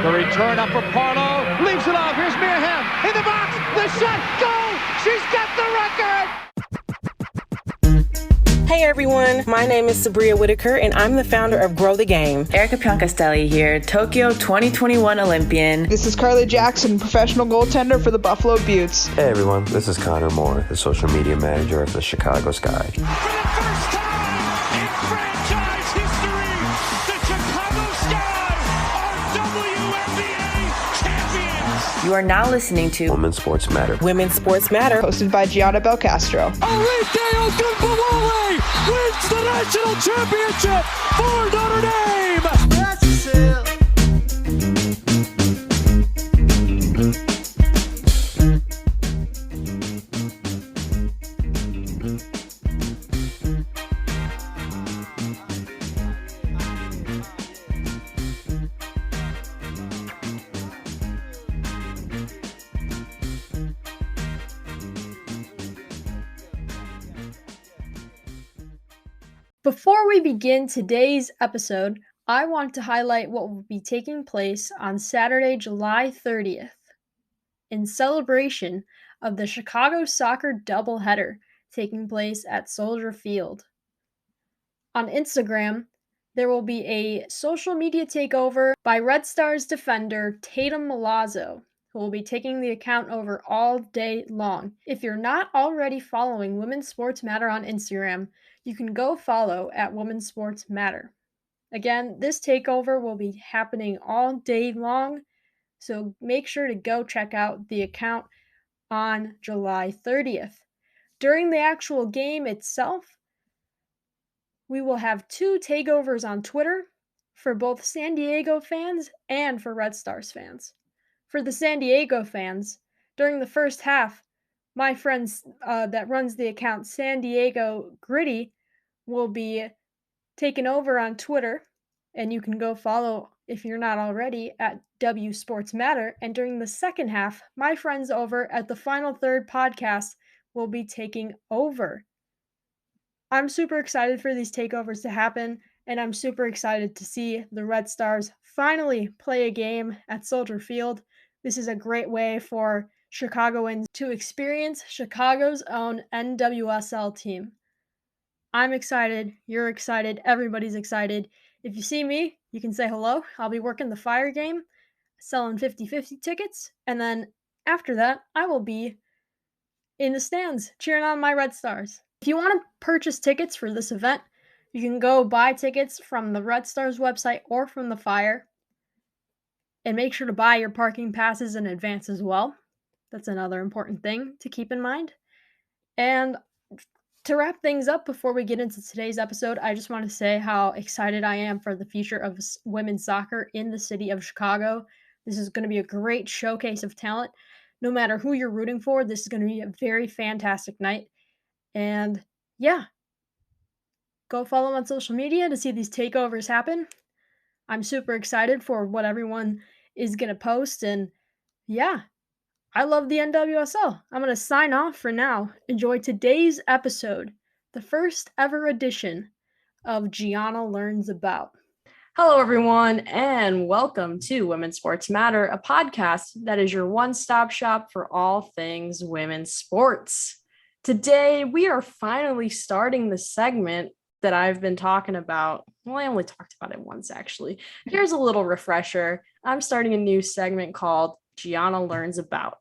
The return up for Parlow. Leaves it off. Here's Mia Hamm in the box. The shot. Goal. She's got the record. Hey everyone, my name is Sabria Whitaker and I'm the founder of Grow the Game. Erica Pioncastelli here, Tokyo 2021 Olympian. This is Carly Jackson, professional goaltender for the Buffalo Beauts. Hey everyone, this is Connor Moore, the social media manager of the Chicago Sky. For the first time in franchise history, the Chicago Sky are WNBA champions. You are now listening to Women's Sports Matter. Women's Sports Matter. Hosted by Gianna Belcastro. Arike Ogunbowale wins the national championship for Notre Dame. Before we begin today's episode, I want to highlight what will be taking place on Saturday, July 30th, in celebration of the Chicago soccer doubleheader taking place at Soldier Field. On Instagram, there will be a social media takeover by Red Stars defender Tatum Milazzo, who will be taking the account over all day long. If you're not already following Women's Sports Matter on Instagram, you can go follow at Women's Sports Matter. Again, this takeover will be happening all day long, so make sure to go check out the account on July 30th. During the actual game itself, we will have 2 takeovers on Twitter for both San Diego fans and for Red Stars fans. For the San Diego fans, during the first half, my friends that runs the account San Diego Gritty will be taken over on Twitter, and you can go follow if you're not already at W Sports Matter. And during the second half, my friends over at the Final Third podcast will be taking over. I'm super excited for these takeovers to happen, and I'm super excited to see the Red Stars finally play a game at Soldier Field. This is a great way for Chicagoans to experience Chicago's own NWSL team. I'm excited, you're excited, everybody's excited. If you see me, you can say hello. I'll be working the Fire game, selling 50-50 tickets, and then after that, I will be in the stands cheering on my Red Stars. If you want to purchase tickets for this event, you can go buy tickets from the Red Stars website or from the Fire. And make sure to buy your parking passes in advance as well. That's another important thing to keep in mind. And to wrap things up before we get into today's episode, I just want to say how excited I am for the future of women's soccer in the city of Chicago. This is going to be a great showcase of talent. No matter who you're rooting for, this is going to be a very fantastic night. And yeah, go follow them on social media to see these takeovers happen. I'm super excited for what everyone is going to post. And yeah, I love the NWSL. I'm going to sign off for now. Enjoy today's episode, the first ever edition of Gianna Learns About. Hello, everyone, and welcome to Women's Sports Matter, a podcast that is your one-stop shop for all things women's sports. Today, we are finally starting the segment that I've been talking about. Well, I only talked about it once, actually. Here's a little refresher. I'm starting a new segment called Gianna Learns About,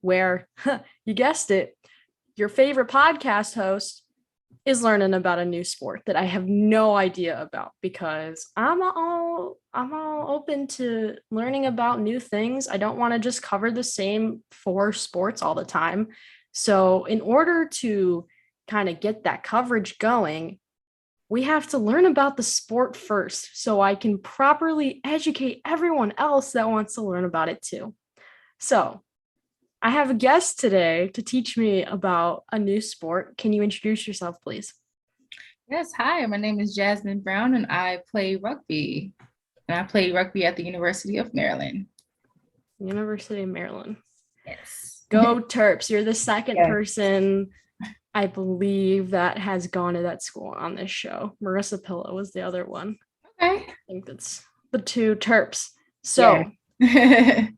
where, you guessed it, your favorite podcast host is learning about a new sport that I have no idea about, because I'm all open to learning about new things. I don't want to just cover the same 4 sports all the time. So in order to kind of get that coverage going, we have to learn about the sport first so I can properly educate everyone else that wants to learn about it too. So I have a guest today to teach me about a new sport. Can you introduce yourself, please? Yes, hi, my name is Jasmine Brown and I play rugby. And I play rugby at the University of Maryland. University of Maryland. Yes. Go Terps. You're the second person, I believe, that has gone to that school on this show. Marissa Pillow was the other one. Okay. I think that's the 2 Terps. So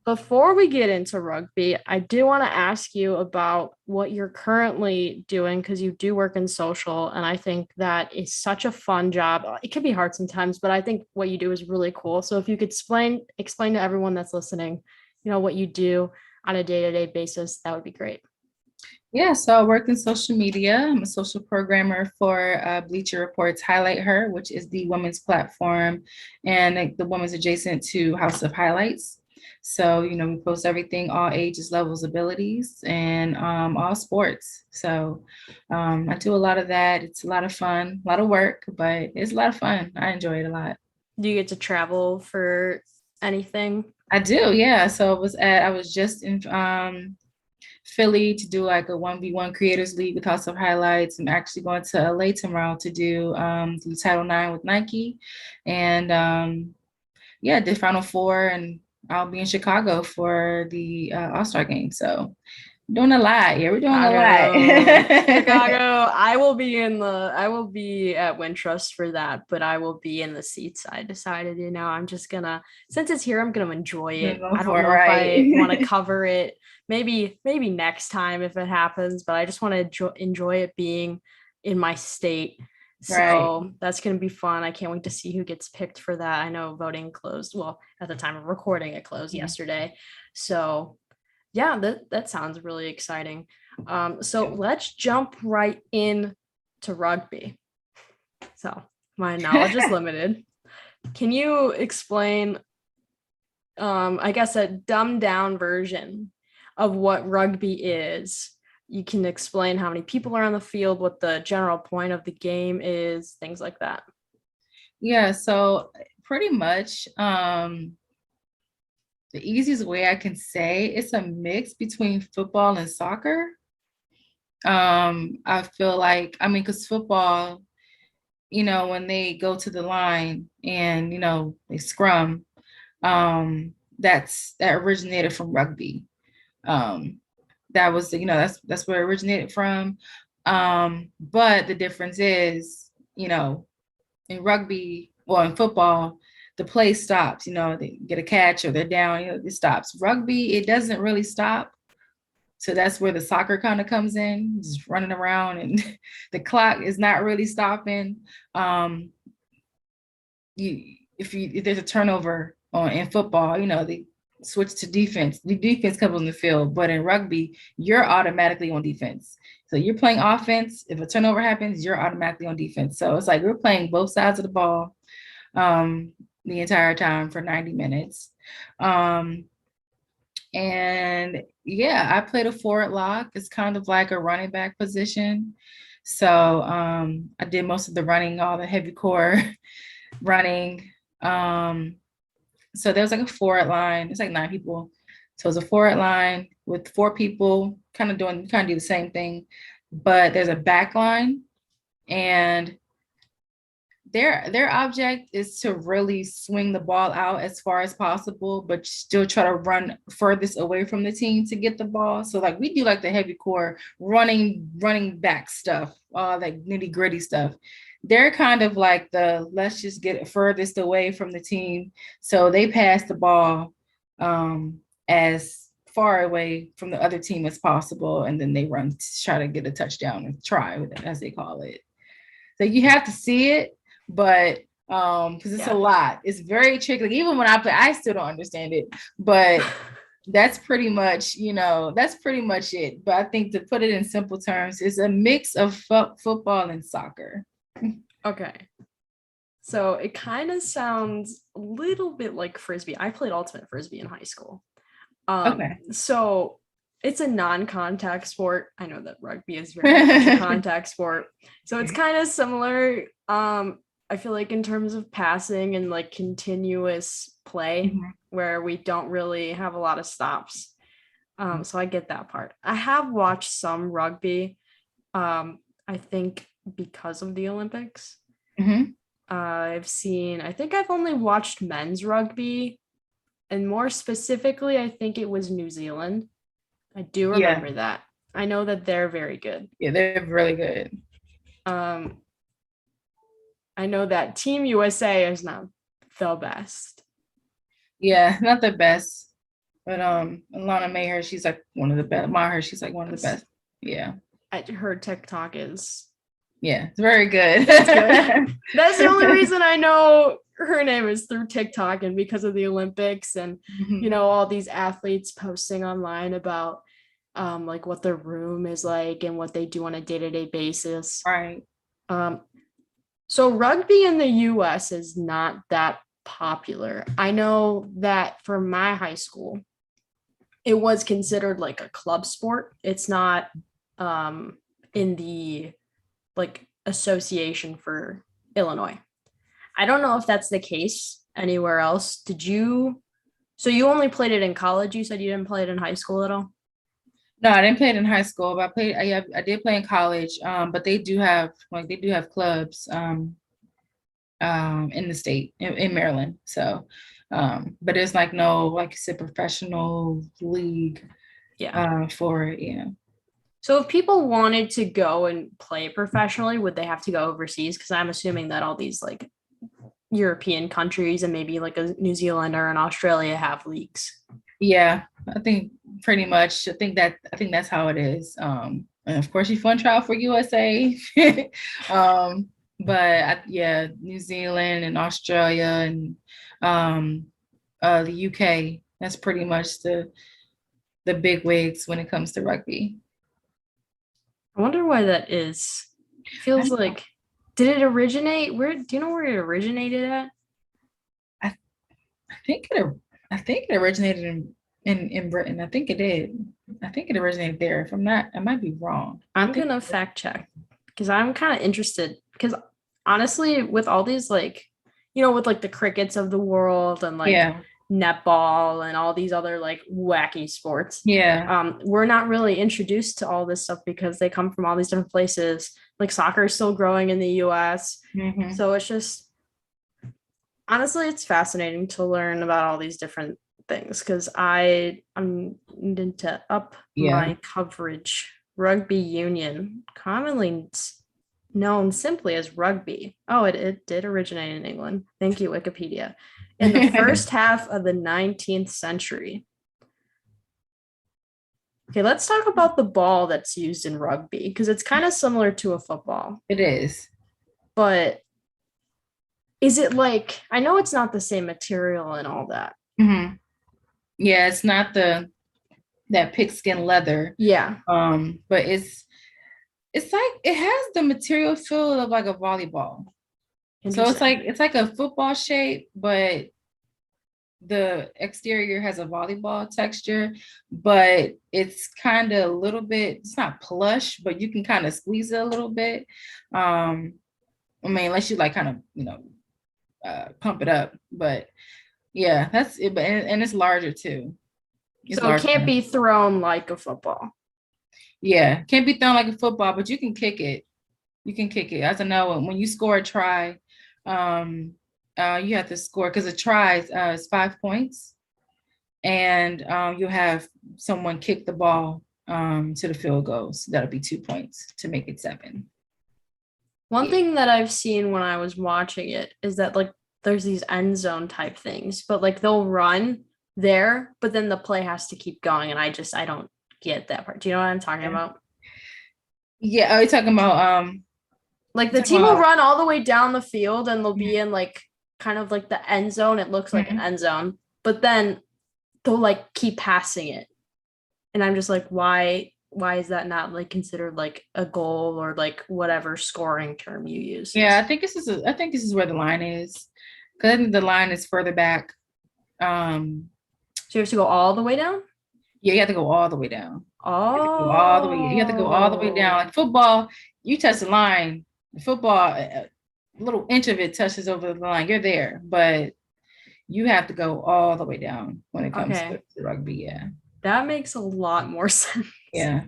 Before we get into rugby, I do want to ask you about what you're currently doing because you do work in social, and I think that is such a fun job. It can be hard sometimes, but I think what you do is really cool. So if you could explain to everyone that's listening, what you do on a day-to-day basis, that would be great. Yeah, so I work in social media. I'm a social programmer for Bleacher Report's Highlight Her, which is the women's platform and the women's adjacent to House of Highlights. So, we post everything, all ages, levels, abilities, and all sports. So I do a lot of that. It's a lot of fun, a lot of work, but it's a lot of fun. I enjoy it a lot. Do you get to travel for anything? I do, yeah. So I was just in Philly to do like a 1v1 creators league with House of Highlights. I'm actually going to LA tomorrow to do the Title IX with Nike. And did Final Four, and I'll be in Chicago for the All-Star game. So doing a lot. Yeah, we're doing a lot. Chicago. I will be at Wintrust for that, but I will be in the seats. I decided, I'm just gonna, since it's here, I'm gonna enjoy it. I don't know if I want to cover it. Maybe next time if it happens, but I just want to enjoy it being in my state. So that's going to be fun. I can't wait to see who gets picked for that. I know voting closed. Well, at the time of recording, it closed yesterday. So yeah, that sounds really exciting. So let's jump right in to rugby. So my knowledge is limited. Can you explain, I guess, a dumbed down version of what rugby is? You can explain how many people are on the field, what the general point of the game is, things like that. Yeah, so pretty much the easiest way I can say it's a mix between football and soccer. I feel like, because football, when they go to the line and, they scrum, that originated from rugby. That was, that's where it originated from. But the difference is, in rugby or in football, the play stops, they get a catch or they're down, it stops. Rugby, it doesn't really stop. So that's where the soccer kind of comes in, just running around, and the clock is not really stopping. If there's a turnover in football, they switch to defense. The defense comes on the field, but in rugby, you're automatically on defense. So you're playing offense. If a turnover happens, you're automatically on defense. So it's like we're playing both sides of the ball the entire time for 90 minutes. And yeah, I played a forward lock. It's kind of like a running back position. So I did most of the running, all the heavy core running. So there was like a forward line. It's like 9 people. So it's a forward line with 4 people kind of do the same thing, but there's a back line, and their object is to really swing the ball out as far as possible, but still try to run furthest away from the team to get the ball. So like we do like the heavy core running back stuff, all that nitty gritty stuff. They're kind of like let's just get it furthest away from the team. So they pass the ball as far away from the other team as possible. And then they run to try to get a touchdown and try, as they call it. So you have to see it, but because it's a lot. It's very tricky. Like, even when I play, I still don't understand it, but that's pretty much it. But I think to put it in simple terms, it's a mix of football and soccer. Okay. So it kind of sounds a little bit like Frisbee. I played ultimate Frisbee in high school. Okay. So it's a non-contact sport. I know that rugby is very much a contact sport. So it's kind of similar. I feel like in terms of passing and like continuous play, where we don't really have a lot of stops. So I get that part. I have watched some rugby. I think because of the Olympics. I think I've only watched men's rugby, and more specifically, I think it was New Zealand. I do remember that. I know that they're very good. Yeah, they're really good. I know that Team USA is not the best. Yeah, not the best. But Alana Mayer, she's like one of the best. Maher, she's like one of the best. Yeah. Her TikTok is. Yeah, it's very good. That's good. That's the only reason I know her name is through TikTok and because of the Olympics and all these athletes posting online about like what their room is like and what they do on a day-to-day basis. Right. So rugby in the US is not that popular. I know that for my high school, it was considered like a club sport. It's not in the like association for Illinois. I don't know if that's the case anywhere else. So you only played it in college? You said you didn't play it in high school at all? No, I didn't play it in high school, but I did play in college. But they do have clubs in the state in Maryland. So but there's like no, like you said, professional league for it. Yeah. So if people wanted to go and play professionally, would they have to go overseas? Because I'm assuming that all these like European countries and maybe like a New Zealand or an Australia have leagues. Yeah, I think pretty much. I think that's how it is. And of course, you want to trial for USA. But New Zealand and Australia and the UK. That's pretty much the big wigs when it comes to rugby. I wonder why that is. It feels like, did it originate? Do you know where it originated at? I think it originated in Britain. I think it did. I think it originated there. If I'm not, I might be wrong. I'm gonna fact check because I'm kind of interested. Because honestly, with all these like, with like the crickets of the world and like netball and all these other like wacky sports, we're not really introduced to all this stuff because they come from all these different places. Like soccer is still growing in the US. So it's just, honestly, it's fascinating to learn about all these different things because I'm needing to up my coverage. Rugby union, commonly known simply as rugby. Oh, it did originate in England. Thank you, Wikipedia. In the first half of the 19th century. Okay, let's talk about the ball that's used in rugby because it's kind of similar to a football. It is. But is it like, I know it's not the same material and all that. Yeah, it's not that pigskin leather. Yeah. But it's like it has the material feel of like a volleyball. So it's like a football shape, but the exterior has a volleyball texture, but it's kind of a little bit, it's not plush, but you can kind of squeeze it a little bit. I mean, unless you like kind of pump it up, but yeah, that's it. But and it's larger too. So it can't be thrown like a football. Yeah, can't be thrown like a football, but you can kick it. You can kick it. As I know, when you score a try, you have to score because a try is 5 points, and you'll have someone kick the ball to the field goals. That'll be 2 points to make it 7. One thing that I've seen when I was watching it is that like there's these end zone type things, but like they'll run there, but then the play has to keep going, and I don't get that part. Do you know what I'm talking about? Yeah, are you talking about like the team will run all the way down the field and they'll be in like kind of like the end zone. It looks like an end zone, but then they'll like keep passing it. And I'm just like, why is that not like considered like a goal or like whatever scoring term you use? Yeah, I think this is where the line is. Because I think the line is further back. So you have to go all the way down? Yeah, you have to go all the way down. Oh. You have to go all the way down. Like football, you touch the line. Football, a little inch of it touches over the line. You're there, but you have to go all the way down when it comes to rugby. Yeah, that makes a lot more sense. Yeah,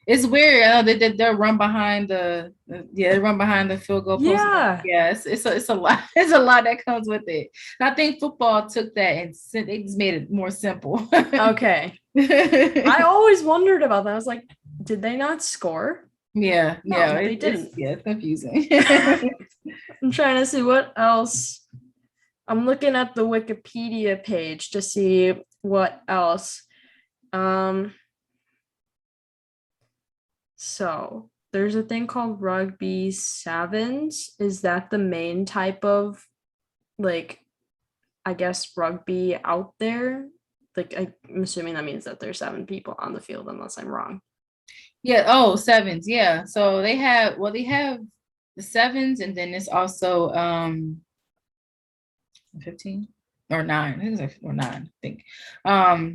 it's weird. I know they run behind they run behind the field goal post. Yeah, it's a lot. It's a lot that comes with it. And I think football took that and they just made it more simple. Okay. I always wondered about that. I was like, did they not score? Yeah, no, they didn't. It's confusing. I'm trying to see what else I'm looking at the Wikipedia page to see what else. So there's a thing called rugby sevens. Is that the main type of, like, I guess, rugby out there? Like, I'm assuming that means that there's 7 people on the field, unless I'm wrong. Yeah. Oh, sevens. Yeah. So they have the sevens, and then it's also 15 or 9. I think it's like, or 9, I think.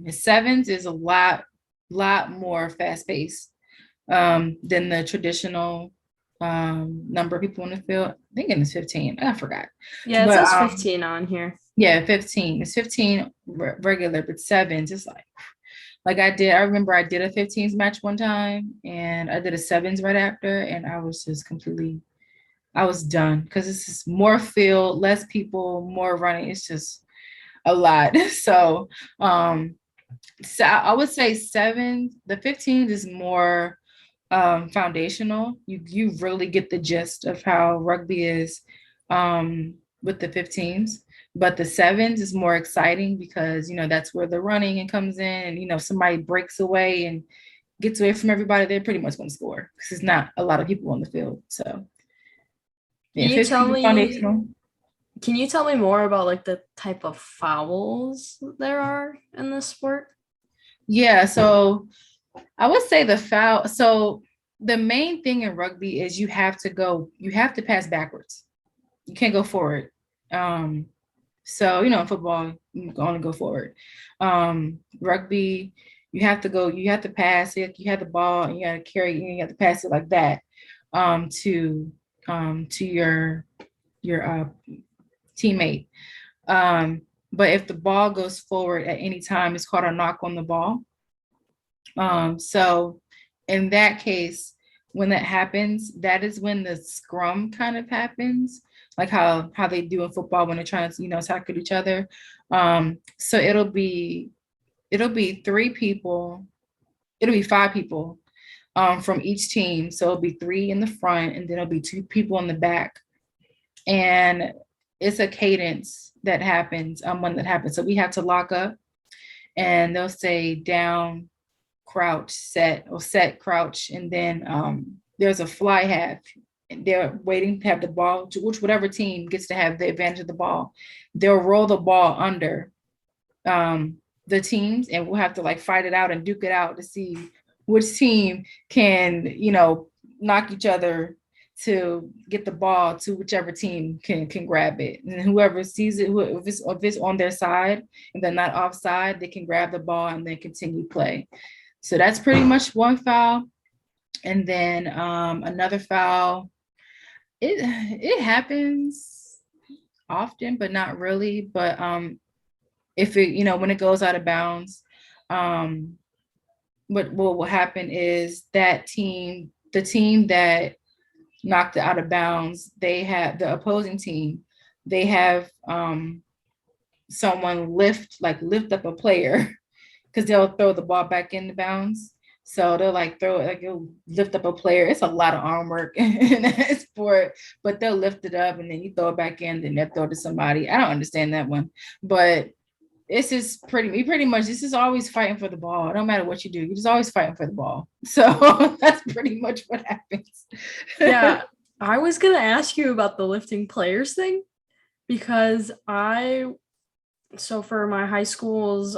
The sevens is a lot more fast-paced than the traditional number of people in the field. I think it's 15. I forgot. Yeah, it says 15 on here. Yeah, 15. It's 15 regular, but sevens, it's like I remember I did a 15s match one time, and I did a sevens right after, and I was just I was done, because it's just more field, less people, more running. It's just a lot. So I would say sevens. The 15s is more foundational. You really get the gist of how rugby is with the 15s. But the sevens is more exciting because, that's where the running and comes in, and, somebody breaks away and gets away from everybody, they're pretty much going to score because it's not a lot of people on the field. So, yeah, Can you tell me more about, like, the type of fouls there are in this sport? Yeah, so I would say the foul. So the main thing in rugby is you have to pass backwards. You can't go forward. So, in football, you can only go forward. Rugby, you have to pass it. You have the ball, and you have to carry it, and you have to pass it like that to your teammate. But if the ball goes forward at any time, it's called a knock on the ball. So in that case, when that happens, that is when the scrum kind of happens, like how they do in football when they're trying to, tackle each other. So it'll be 3 people, it'll be 5 people from each team. So it'll be 3 in the front, and then it'll be 2 people in the back. And it's a cadence that happens when that happens. So we have to lock up, and they'll say down, crouch, set, or set, crouch, and then there's a fly half. They're waiting to have the ball, whichever team gets to have the advantage of the ball. They'll roll the ball under the teams, and we'll have to fight it out and duke it out to see which team can, knock each other to get the ball to whichever team can grab it. And whoever sees it, if it's on their side and they're not offside, they can grab the ball and then continue play. So that's pretty much one foul. And then another foul, it happens often, but not really. But if it, when it goes out of bounds, what will happen is that the team that knocked it out of bounds, they have the opposing team, they have someone lift up a player, because they'll throw the ball back into bounds. So they'll you'll lift up a player. It's a lot of arm work in that sport, but they'll lift it up and then you throw it back in, then they'll throw it to somebody. I don't understand that one, but this is pretty much, this is always fighting for the ball. No matter what you do, you're just always fighting for the ball. So that's pretty much what happens. Yeah, I was going to ask you about the lifting players thing, because so for my high school's,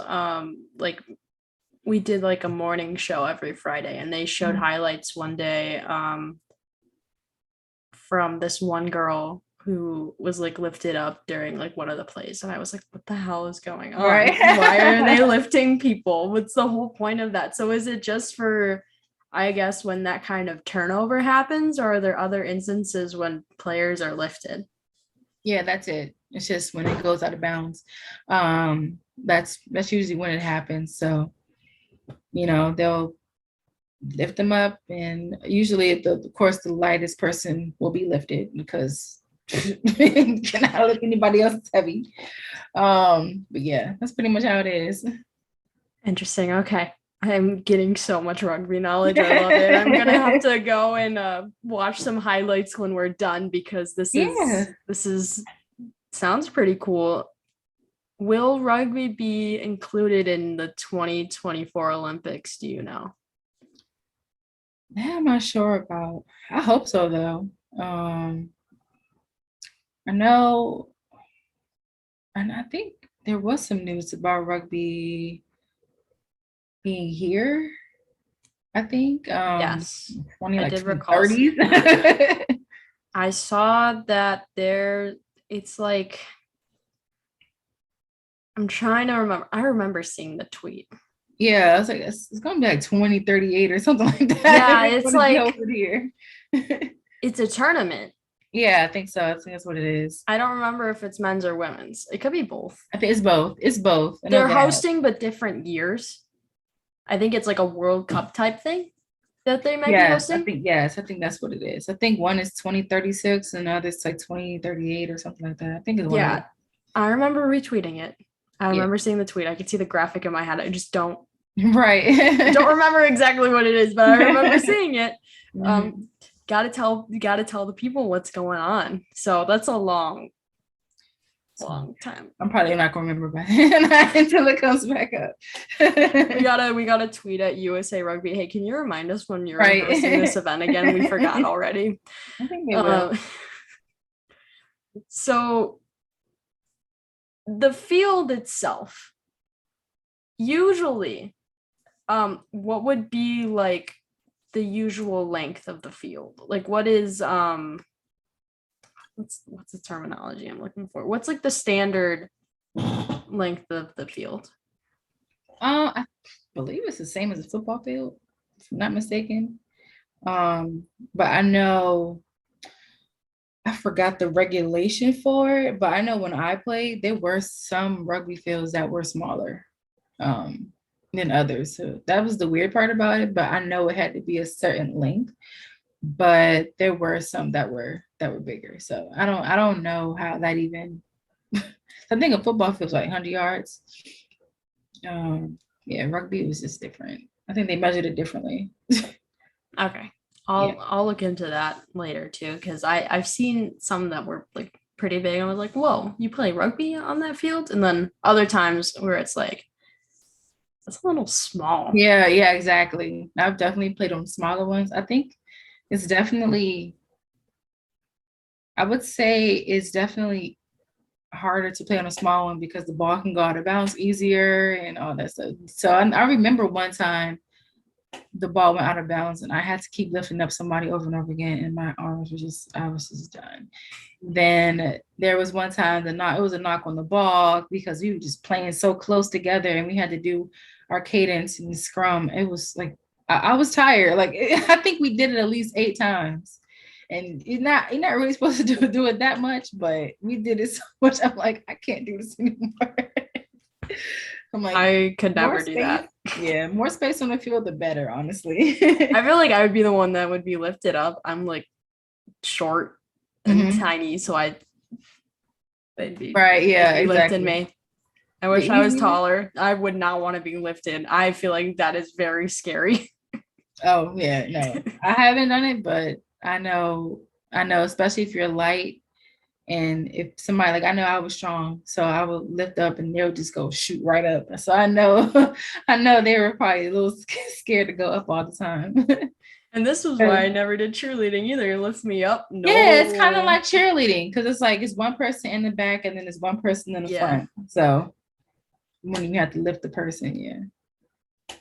we did a morning show every Friday, and they showed highlights one day from this one girl who was lifted up during one of the plays, and I was like, what the hell is going on? Right. Why are they lifting people? What's the whole point of that? So is it just for, I guess, when that kind of turnover happens, or are there other instances when players are lifted? Yeah, that's it. It's just when it goes out of bounds. That's usually when it happens. So, they'll lift them up, and usually of course the lightest person will be lifted, because cannot lift anybody else that's heavy. But yeah, that's pretty much how it is. Interesting. Okay. I'm getting so much rugby knowledge. I love it. I'm gonna have to go and watch some highlights when we're done, because this is Sounds pretty cool. Will rugby be included in the 2024 Olympics? Do you know? That I'm not sure about. I hope so though. I know, and I think there was some news about rugby being here. I think Yes, 20 I like did recall. 2030s. I saw that it's like, I'm trying to remember. I remember seeing the tweet. Yeah, I was like, it's gonna be like 2038 or something like that. Yeah, it's like over here. It's a tournament. Yeah, I think so. I think that's what it is. I don't remember if it's men's or women's. It could be both. I think it's both. It's both. They're hosting, but different years. I think it's like a World Cup type thing that they might be hosting. I think that's what it is. I think one is 2036 and the other is like 2038 or something like that. I think it's one. Yeah, I remember retweeting it. I remember seeing the tweet. I could see the graphic in my head. I just don't don't remember exactly what it is, but I remember seeing it. Gotta tell the people what's going on. So that's a long time. I'm probably not gonna remember by then until it comes back up. we gotta tweet at USA Rugby. Hey, can you remind us when you're hosting this event again? We forgot already. I think they will. So the field itself, usually, what would be like the usual length of the field? Like, what is what's the terminology I'm looking for? What's like the standard length of the field? I believe it's the same as a football field, if I'm not mistaken. But I know I forgot the regulation for it, but I know when I played, there were some rugby fields that were smaller than others. So that was the weird part about it, but I know it had to be a certain length, but there were some that were bigger. So I don't know how that even I think a football field's like 100 yards. Yeah, rugby was just different. I think they measured it differently. Okay. I'll look into that later too, because I've seen some that were like pretty big. I was like, whoa, you play rugby on that field? And then other times where it's like, it's a little small. Yeah, exactly. I've definitely played on smaller ones. I think it's definitely, I would say it's definitely harder to play on a small one because the ball can go out of bounds easier and all that stuff. So I remember one time the ball went out of bounds and I had to keep lifting up somebody over and over again and my arms were I was just done. Then there was one time it was a knock on the ball because we were just playing so close together and we had to do our cadence and scrum. It was like I was tired. Like I think we did it at least 8 times. And you're not really supposed to do it that much, but we did it so much. I'm like, I can't do this anymore. I'm like, I could never do that. Yeah, more space on the field, the better, honestly. I feel like I would be the one that would be lifted up. I'm like short and tiny, so they'd be exactly. lifting me. I wish I was taller. I would not want to be lifted. I feel like that is very scary. Oh yeah, no, I haven't done it, but I know, especially if you're light. And if somebody, like, I know I was strong, so I would lift up and they would just go shoot right up. So I know they were probably a little scared to go up all the time. And this was why I never did cheerleading either. It lifts me up. No. Yeah, it's kind of like cheerleading because it's like it's one person in the back and then there's one person in the front. So when you have to lift the person, yeah.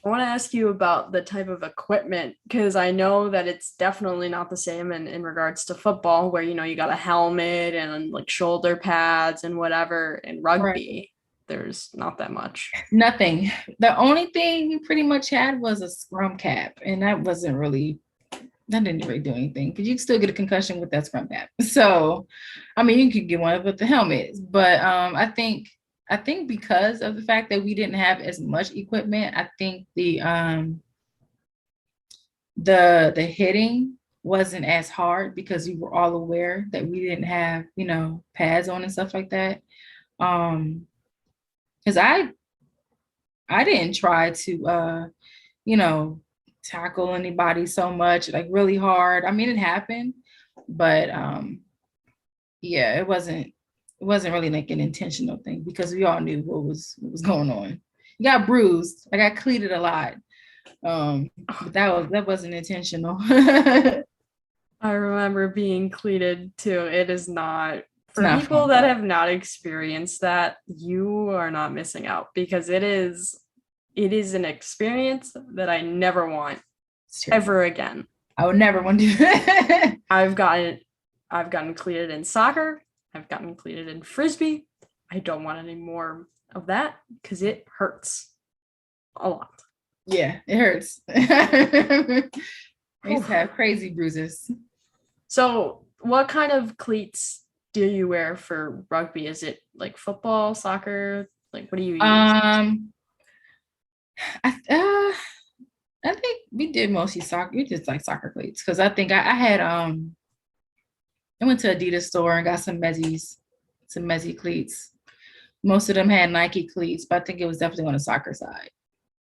I want to ask you about the type of equipment because I know that it's definitely not the same in regards to football where, you got a helmet and like shoulder pads and whatever. In rugby, there's not that much. Nothing. The only thing we pretty much had was a scrum cap and that didn't really do anything because you can still get a concussion with that scrum cap. So, I mean, you could get one with the helmet, but I think because of the fact that we didn't have as much equipment, I think the hitting wasn't as hard because we were all aware that we didn't have, pads on and stuff like that. Because I didn't try to, tackle anybody so much, like really hard. I mean, it happened, but yeah, it wasn't wasn't really like an intentional thing because we all knew what was going on. You got bruised. I got cleated a lot. But that wasn't intentional. I remember being cleated too. It is not for not people fun. that have not experienced that, you are not missing out because it is an experience that I never want ever again. I would never want to do that. I've gotten cleated in soccer. I've gotten cleated in frisbee. I don't want any more of that because it hurts a lot. Yeah, it hurts. I used to have crazy bruises. So what kind of cleats do you wear for rugby? Is it like football, soccer? Like what do you use? I think we did mostly soccer. We did like soccer cleats because I think I had I went to Adidas store and got some Mezzy cleats. Most of them had Nike cleats, but I think it was definitely on the soccer side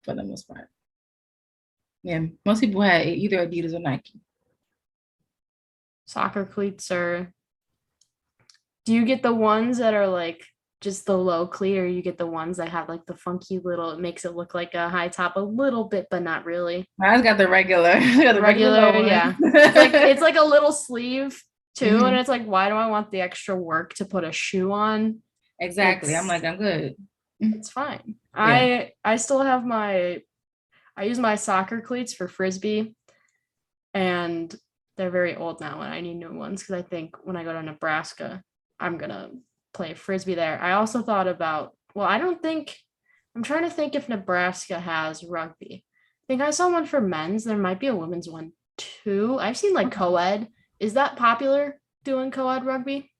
for the most part. Yeah, most people had either Adidas or Nike. Soccer cleats are. Do you get the ones that are like just the low cleat, or you get the ones that have like the funky little? It makes it look like a high top a little bit, but not really. I got the regular. The regular yeah. It's like a little sleeve too, and it's like, why do I want the extra work to put a shoe on? Exactly. I'm like, I'm good. It's fine. Yeah. I still have I use my soccer cleats for frisbee, and they're very old now, and I need new ones because I think when I go to Nebraska, I'm gonna play frisbee there. I also thought about, I'm trying to think if Nebraska has rugby. I think I saw one for men's. There might be a women's one too. I've seen like co-ed. Is that popular, doing co-ed rugby?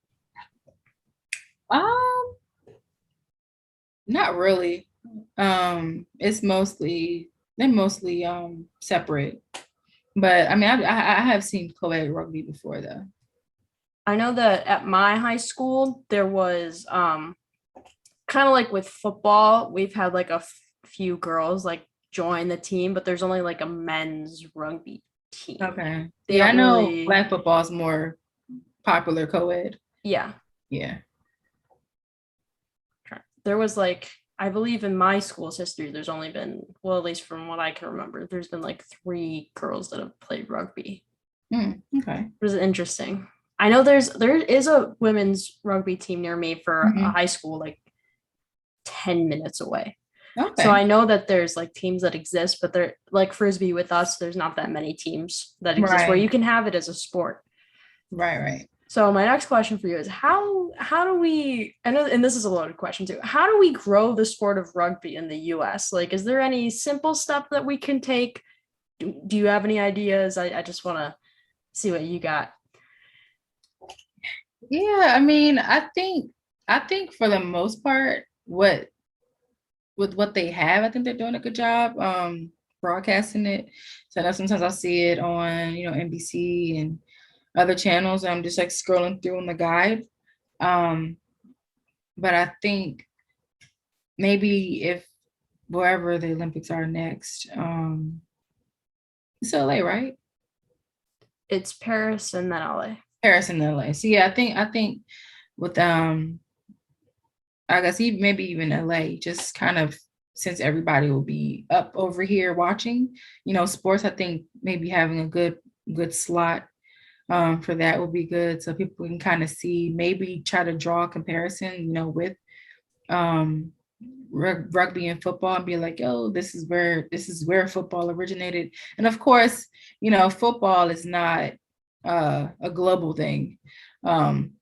Not really. They're mostly separate. But I mean, I have seen co-ed rugby before though. I know that at my high school there was kind of like with football, we've had like a few girls like join the team, but there's only like a men's rugby team. Okay. I know flag football is more popular co-ed. Yeah. Yeah. There was like, I believe in my school's history, there's only been, at least from what I can remember, there's been like 3 girls that have played rugby. Okay. It was interesting. I know there is a women's rugby team near me for a high school, like 10 minutes away. Okay. So I know that there's like teams that exist, but they're like frisbee with us. There's not that many teams that exist where you can have it as a sport. Right. So my next question for you is how do we, I know, and this is a loaded question too, how do we grow the sport of rugby in the US? Like, is there any simple stuff that we can take? Do you have any ideas? I just want to see what you got. Yeah, I mean, I think for the most part, with what they have, I think they're doing a good job broadcasting it. So that sometimes I see it on, NBC and other channels. I'm just like scrolling through on the guide. But I think maybe if wherever the Olympics are next, it's LA, right? It's Paris and then LA. Paris and LA. So yeah, I think with I guess maybe even LA, just kind of since everybody will be up over here watching, sports, I think maybe having a good slot for that would be good. So people can kind of see, maybe try to draw a comparison, with rugby and football and be like, oh, this is where football originated. And of course, football is not a global thing.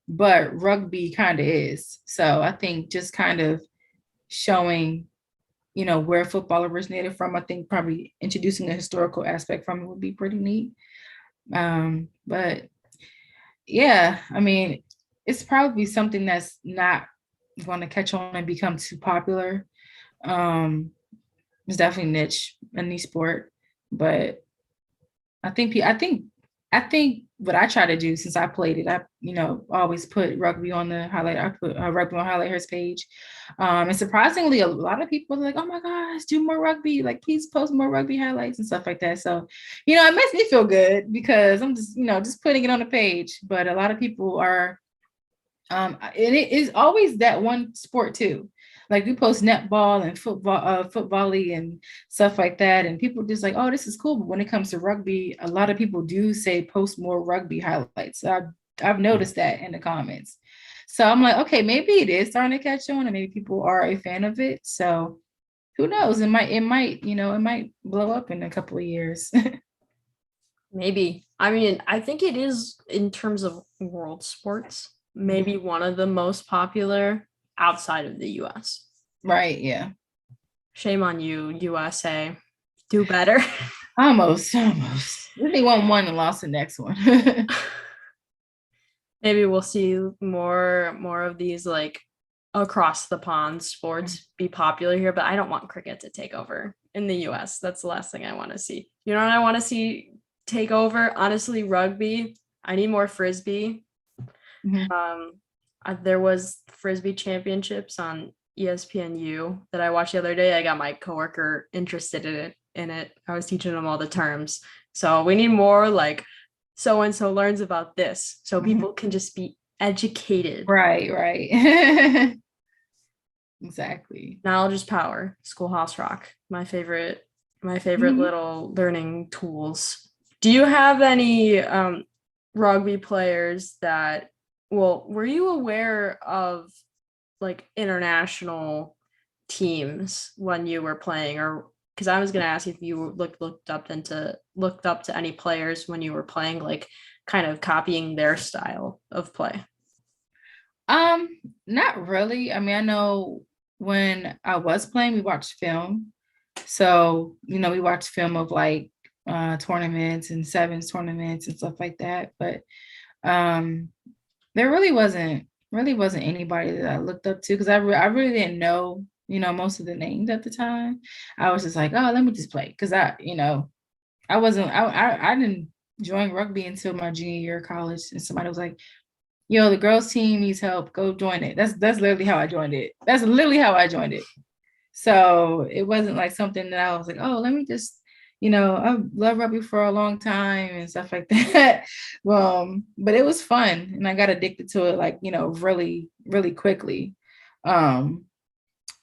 But rugby kind of is. So I think just kind of showing, where football originated from, I think probably introducing a historical aspect from it would be pretty neat. But yeah, I mean, it's probably something that's not going to catch on and become too popular. It's definitely a niche sport, but I think what I try to do since I played it, I always put rugby on the highlight. I put rugby on HighlightHer's page, and surprisingly, a lot of people are like, "Oh my gosh, do more rugby! Like, please post more rugby highlights and stuff like that." So, it makes me feel good because I'm just putting it on the page. But a lot of people are And it is always that one sport too. Like we post netball and football and stuff like that, and people just like, oh, this is cool. But when it comes to rugby, a lot of people do say post more rugby highlights. So I've noticed that in the comments. So I'm like, okay, maybe it is starting to catch on, and maybe people are a fan of it. So who knows? It might blow up in a couple of years. Maybe. I mean, I think it is, in terms of world sports, maybe one of the most popular outside of the US. Right, yeah. Shame on you, USA. Do better. Almost. They won one and lost the next one. Maybe we'll see more of these like across the pond sports be popular here, but I don't want cricket to take over in the US. That's the last thing I want to see. You know what I want to see take over? Honestly, rugby. I need more frisbee. There was frisbee championships on ESPNU that I watched the other day. I got my coworker interested in it. I was teaching them all the terms. So we need more like so-and-so learns about this, so people can just be educated. Right. Exactly. Knowledge is power. Schoolhouse Rock, my favorite little learning tools. Do you have any rugby players that, were you aware of like international teams when you were playing, or because I was going to ask you if you looked up to any players when you were playing, like kind of copying their style of play? Not really. I mean, I know when I was playing, we watched film. So, we watched film of like tournaments and sevens tournaments and stuff like that. But there really wasn't anybody that I looked up to, because I really didn't know, most of the names at the time. I was just like, oh, let me just play, because I didn't join rugby until my junior year of college, and somebody was like, yo, the girls team needs help, go join it. That's literally how I joined it. So it wasn't like something that I was like, oh, let me just, I love rugby for a long time and stuff like that. But it was fun, and I got addicted to it, like, really, really quickly.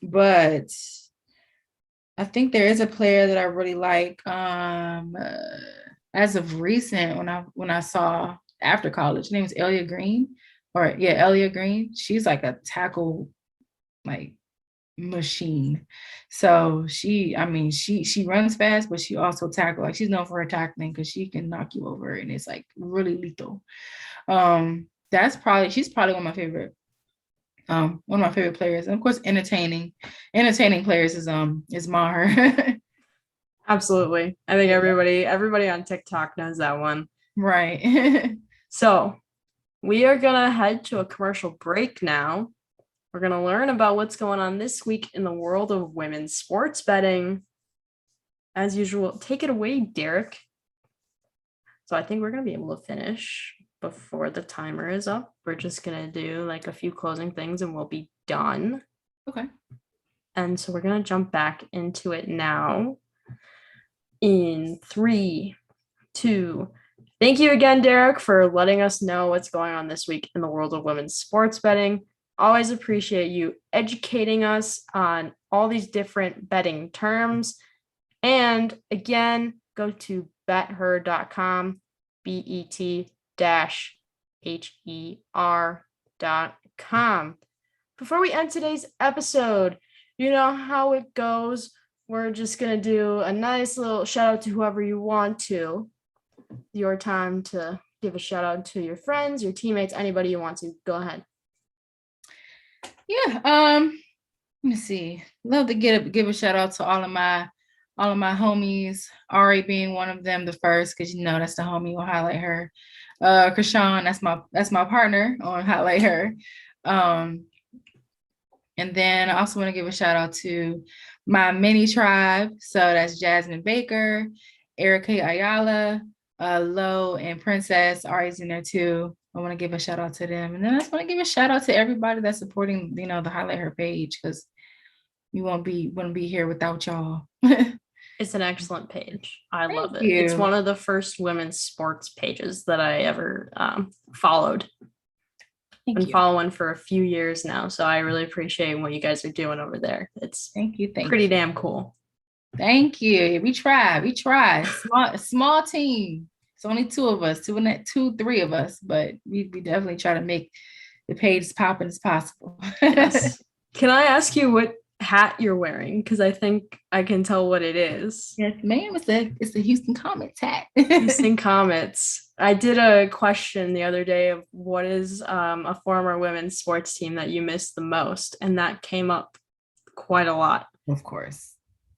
But I think there is a player that I really like. As of recent, when I saw after college, her name is Elia Green. She's like a tackle like machine. So she runs fast, but she also tackles. Like, she's known for her tackling because she can knock you over, and it's like really lethal. She's probably one of my favorite players. And of course, entertaining players is Maher. Absolutely. I think everybody on TikTok knows that one. Right. So we are going to head to a commercial break now. We're going to learn about what's going on this week in the world of women's sports betting. As usual, take it away, Derek. So I think we're going to be able to finish before the timer is up. We're just going to do like a few closing things and we'll be done. Okay. And so we're going to jump back into it now. In 3, 2. Thank you again, Derek, for letting us know what's going on this week in the world of women's sports betting. Always appreciate you educating us on all these different betting terms. And again, go to bether.com, bet-her.com. Before we end today's episode, you know how it goes. We're just going to do a nice little shout out to whoever you want to. Your time to give a shout out to your friends, your teammates, anybody you want to. Go ahead. Yeah. Let me see. Love to give a shout out to all of my homies. Ari being one of them, the first, because that's the homie on Highlight Her. Krishan, that's my partner on Highlight Her. And then I also want to give a shout out to my mini tribe. So that's Jasmine Baker, Erica Ayala, Lo and Princess. Ari's in there too. I want to give a shout out to them. And then I just want to give a shout out to everybody that's supporting, the Highlight Her page, because we wouldn't be here without y'all. It's an excellent page. I love it. You. It's one of the first women's sports pages that I ever followed. Been following for a few years now, so I really appreciate what you guys are doing over there. It's thank you. Pretty damn cool. Thank you. We try. Small team. It's only 3 of us, but we definitely try to make the page as popping as possible. Yes. Can I ask you what hat you're wearing? Because I think I can tell what it is. Yes, ma'am. It's the Houston Comets hat. Houston Comets. I did a question the other day of what is a former women's sports team that you miss the most, and that came up quite a lot. Of course.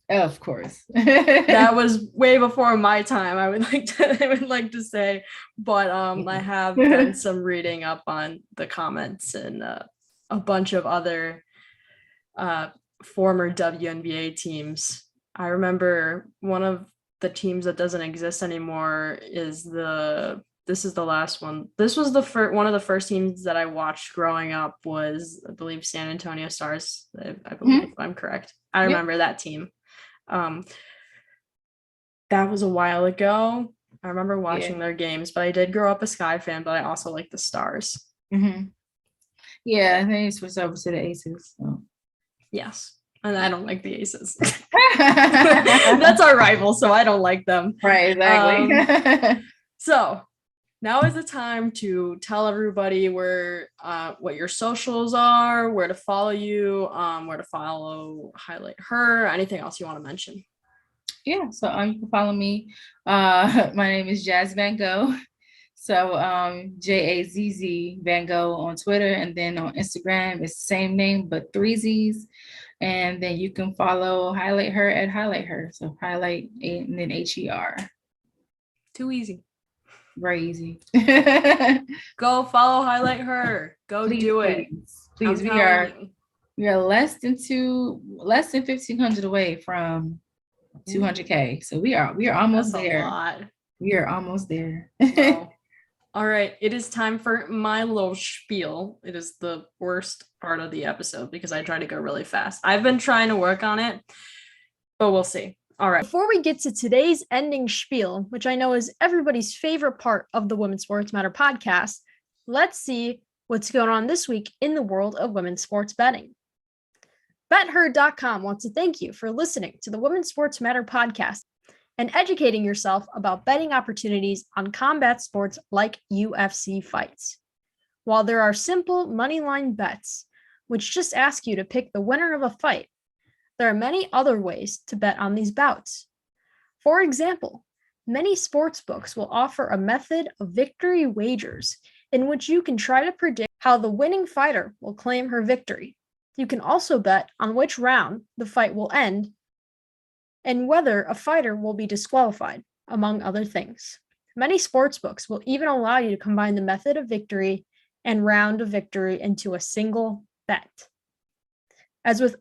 That was way before my time, I would like to say, but I have done some reading up on the comments and a bunch of other former WNBA teams. I remember one of the teams that doesn't exist anymore is this is the last one. This was one of the first teams that I watched growing up was, I believe, San Antonio Stars. I believe, if I'm correct. I remember that team. That was a while ago. I remember watching their games, but I did grow up a Sky fan, but I also like the Stars. Mm-hmm. Yeah, they switched over to the Aces. So. Yes, and I don't like the Aces. That's our rival, so I don't like them. Right, exactly. So now is the time to tell everybody where what your socials are, where to follow you, where to follow Highlight Her, anything else you want to mention. Yeah, so you can follow me. My name is Jazz Van Gogh. So Jazz Van Gogh on Twitter, and then on Instagram it's the same name but 3 Z's. And then you can follow Highlight Her at Highlight Her. So highlight and then HER. Too easy. Very easy. Go follow Highlight Her. Go do it. Please. We are less than 1,500 away from 200K. So we are almost there. We are almost there. Wow. All right. It is time for my little spiel. It is the worst part of the episode because I try to go really fast. I've been trying to work on it, but we'll see. All right. Before we get to today's ending spiel, which I know is everybody's favorite part of the Women's Sports Matter podcast, let's see what's going on this week in the world of women's sports betting. BetHer.com wants to thank you for listening to the Women's Sports Matter podcast and educating yourself about betting opportunities on combat sports like UFC fights. While there are simple moneyline bets, which just ask you to pick the winner of a fight, there are many other ways to bet on these bouts. For example, many sportsbooks will offer a method of victory wagers in which you can try to predict how the winning fighter will claim her victory. You can also bet on which round the fight will end and whether a fighter will be disqualified, among other things. Many sportsbooks will even allow you to combine the method of victory and round of victory into a single bet. As with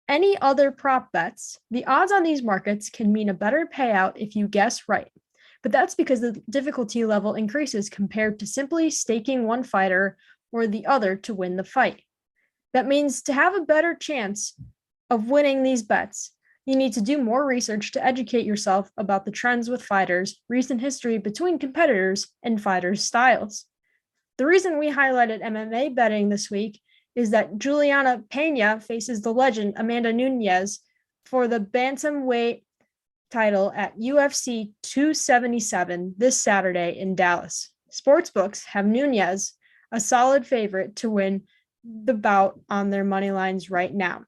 any other prop bets, the odds on these markets can mean a better payout if you guess right, but that's because the difficulty level increases compared to simply staking one fighter or the other to win the fight. That means to have a better chance of winning these bets, you need to do more research to educate yourself about the trends with fighters, recent history between competitors, and fighters' styles. The reason we highlighted MMA betting this week is that Juliana Pena faces the legend Amanda Nunes for the bantamweight title at UFC 277 this Saturday in Dallas. Sportsbooks have Nunes a solid favorite to win the bout on their money lines right now.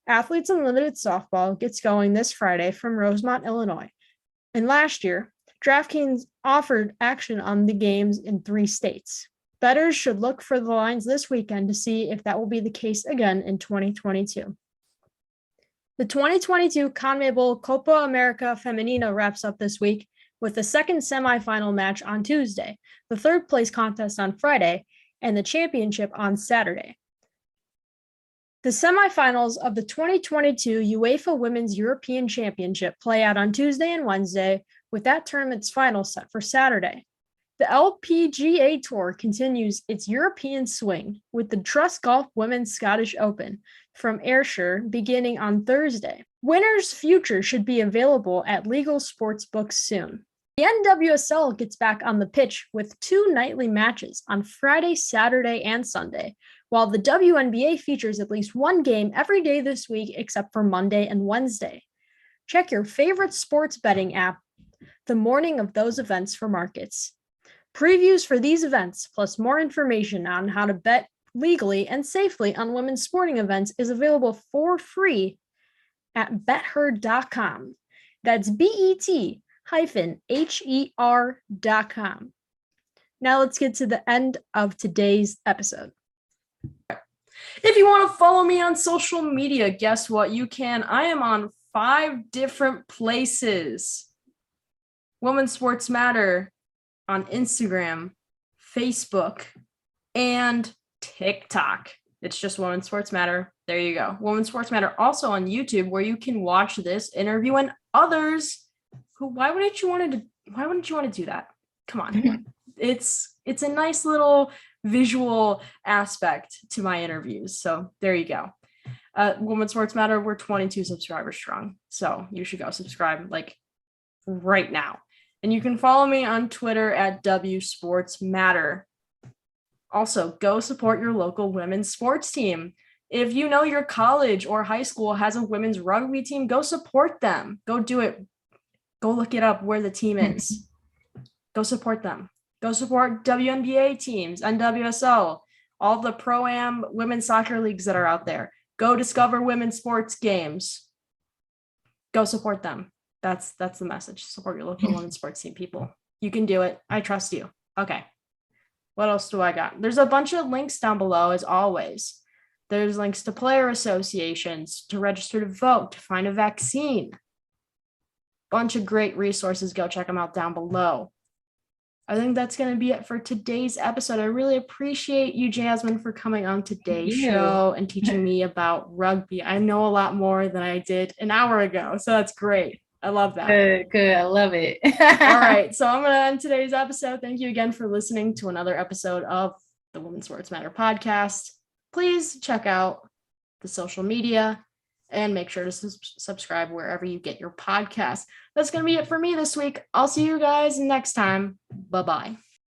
Athletes Unlimited Softball gets going this Friday from Rosemont, Illinois. And last year, DraftKings offered action on the games in 3 states. Bettors should look for the lines this weekend to see if that will be the case again in 2022. The 2022 CONMEBOL Copa America Femenina wraps up this week with the second semifinal match on Tuesday, the third place contest on Friday, and the championship on Saturday. The semifinals of the 2022 UEFA Women's European Championship play out on Tuesday and Wednesday, with that tournament's final set for Saturday. The LPGA Tour continues its European swing with the Trust Golf Women's Scottish Open from Ayrshire beginning on Thursday. Winners' future should be available at legal sports books soon. The NWSL gets back on the pitch with 2 nightly matches on Friday, Saturday, and Sunday, while the WNBA features at least 1 game every day this week except for Monday and Wednesday. Check your favorite sports betting app the morning of those events for markets. Previews for these events, plus more information on how to bet legally and safely on women's sporting events, is available for free at BetHer.com. That's BET-HER.com. Now let's get to the end of today's episode. If you want to follow me on social media, guess what? You can. I am on 5 different places. Women's Sports Matter on Instagram, Facebook, and TikTok. It's just Women's Sports Matter. There you go. Women's Sports Matter also on YouTube, where you can watch this interview and others. Why wouldn't you want to do that? Come on. It's a nice little visual aspect to my interviews. So there you go. Women's Sports Matter, we're 22 subscribers strong. So you should go subscribe like right now. And you can follow me on Twitter at WSportsMatter. Also, go support your local women's sports team. If you know your college or high school has a women's rugby team, go support them. Go do it. Go look it up where the team is. Go support them. Go support WNBA teams, NWSL, all the Pro-Am women's soccer leagues that are out there. Go discover women's sports games. Go support them. That's the message. Support your local women's sports team, people. You can do it. I trust you. Okay. What else do I got? There's a bunch of links down below, as always. There's links to player associations, to register to vote, to find a vaccine. Bunch of great resources. Go check them out down below. I think that's going to be it for today's episode. I really appreciate you, Jasmine, for coming on today's show and teaching me about rugby. I know a lot more than I did an hour ago, so that's great. I love that. Good. I love it. All right. So I'm going to end today's episode. Thank you again for listening to another episode of the Women's Sports Matter podcast. Please check out the social media and make sure to subscribe wherever you get your podcast. That's going to be it for me this week. I'll see you guys next time. Bye-bye.